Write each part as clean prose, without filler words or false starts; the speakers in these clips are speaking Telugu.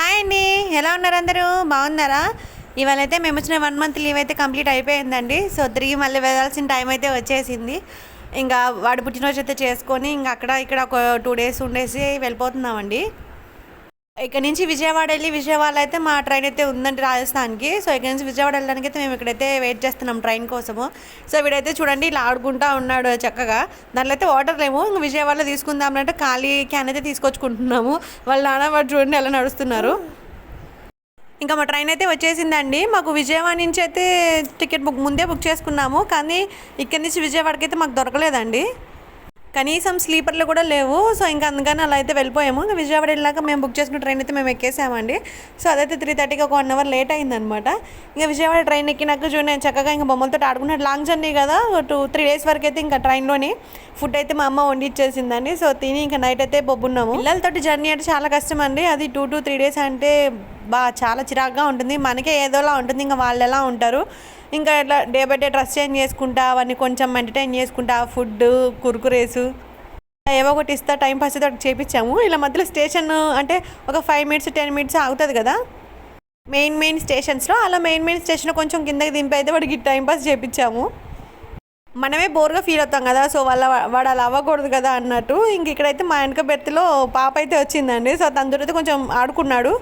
హాయ్ అండి, ఎలా ఉన్నారు? అందరూ బాగున్నారా? ఇవాళైతే మేము వచ్చిన 1 మంత్ లీవ్ అయితే కంప్లీట్ అయిపోయిందండి. సో తిరిగి మళ్ళీ వెళ్ళాల్సిన టైం అయితే వచ్చేసింది. ఇంకా వాడి పుట్టినరోజు అయితే చేసుకొని ఇంకా అక్కడ ఇక్కడ ఒక 2 డేస్ ఉండేసి వెళ్ళిపోతున్నామండి. ఇక్కడ నుంచి విజయవాడ వెళ్ళి విజయవాడలో అయితే మా ట్రైన్ అయితే ఉందండి రాజస్థాన్కి. సో ఇక్కడ నుంచి విజయవాడ వెళ్ళడానికి అయితే మేము ఇక్కడైతే వెయిట్ చేస్తున్నాం ట్రైన్ కోసము. సో వీడైతే చూడండి ఇలా ఆడుకుంటా ఉన్నాడు చక్కగా. దాంట్లో అయితే వాటర్ లేము, ఇంకా విజయవాడలో తీసుకుందామంటే ఖాళీ క్యాన్ అయితే తీసుకొచ్చుకుంటున్నాము. వాళ్ళ నాన్న వాడు చూడండి ఎలా నడుస్తున్నారు. ఇంకా మా ట్రైన్ అయితే వచ్చేసిందండి. మాకు విజయవాడ నుంచి అయితే టికెట్ ముందే బుక్ చేసుకున్నాము, కానీ ఇక్కడి నుంచి విజయవాడకి అయితే మాకు దొరకలేదండి. కనీసం స్లీపర్లు కూడా లేవు. సో ఇంకా అందుకని అలా అయితే వెళ్ళిపోయాము. ఇంకా విజయవాడ వెళ్ళాక మేము బుక్ చేసుకున్న ట్రైన్ అయితే మేము ఎక్కేసామండి. సో అదైతే 3:30కి ఒక 1 అవర్ లేట్ అయిందనమాట. ఇంకా విజయవాడ ట్రైన్ ఎక్కినాక చూడండి నేను చక్కగా ఇంకా బొమ్మలతో ఆడుకున్నాడు. లాంగ్ జర్నీ కదా, 2-3 డేస్ వరకు అయితే ఇంకా ట్రైన్లోని ఫుడ్ అయితే మా అమ్మ వండి ఇచ్చేసిందండి. సో తిని ఇంకా నైట్ అయితే బొబ్బున్నాము. పిల్లలతోటి జర్నీ అంటే చాలా కష్టం అండి. అది 2-3 డేస్ అంటే చాలా చిరాగ్గా ఉంటుంది. మనకే ఏదోలా ఉంటుంది, ఇంకా వాళ్ళు ఎలా ఉంటారు. ఇంకా ఇట్లా day by day dress change చేసుకుంటా అవన్నీ కొంచెం ఎంటర్టైన్ చేసుకుంటా ఫుడ్ కుర్కురేసు ఏవో ఒకటి ఇస్తా టైం పాస్ అయితే ఒకటి చేయించాము. ఇలా మధ్యలో స్టేషన్ అంటే ఒక 5 మినిట్స్ 10 మినిట్స్ ఆగుతుంది కదా మెయిన్ స్టేషన్స్లో. అలా మెయిన్ స్టేషన్లో కొంచెం కిందకి దింపి అయితే వాడికి టైం పాస్ చేయించాము. మనమే బోర్గా ఫీల్ అవుతాం కదా, సో వాడు అలా అవ్వకూడదు కదా అన్నట్టు. ఇంక ఇక్కడైతే మా వెనక బెర్త్లో పాప అయితే వచ్చిందండి. సో తన అయితే కొంచెం ఆడుకున్నాడు.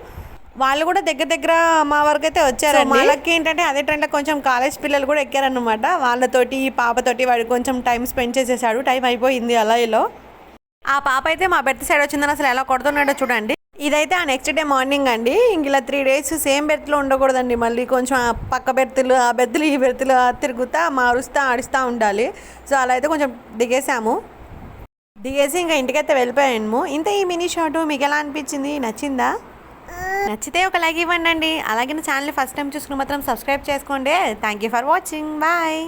వాళ్ళు కూడా దగ్గర మా వరకు అయితే వచ్చారండి. వాళ్ళకి ఏంటంటే అదే ట్రైన్లో కొంచెం కాలేజ్ పిల్లలు కూడా ఎక్కారనమాట. వాళ్ళతోటి పాపతోటి వాడు కొంచెం టైం స్పెండ్ చేసేసాడు. టైం అయిపోయింది అలా ఇలా. ఆ పాప అయితే మా బెర్త్ సైడ్ వచ్చిందని అసలు ఎలా కొడుతున్నాడో చూడండి. ఇదైతే ఆ నెక్స్ట్ డే మార్నింగ్ అండి. ఇంక ఇలా 3 డేస్ సేమ్ బెర్త్లో ఉండకూడదండి. మళ్ళీ కొంచెం పక్క బెర్తులు ఆ బెర్తులు ఈ బెర్తులు తిరుగుతా మారుస్తూ ఆడిస్తూ ఉండాలి. సో అలా అయితే కొంచెం దిగేసి ఇంకా ఇంటికైతే వెళ్ళిపోయాము. ఇంత ఈ మినీ షాట్ మీకు ఎలా అనిపించింది? నచ్చిందా? నచ్చితే ఒక లైక్ ఇవ్వండి. అలాగే నా ఛానల్ని ఫస్ట్ టైం చూసుకుని మాత్రం సబ్స్క్రైబ్ చేసుకోండి. Thank you for watching. Bye.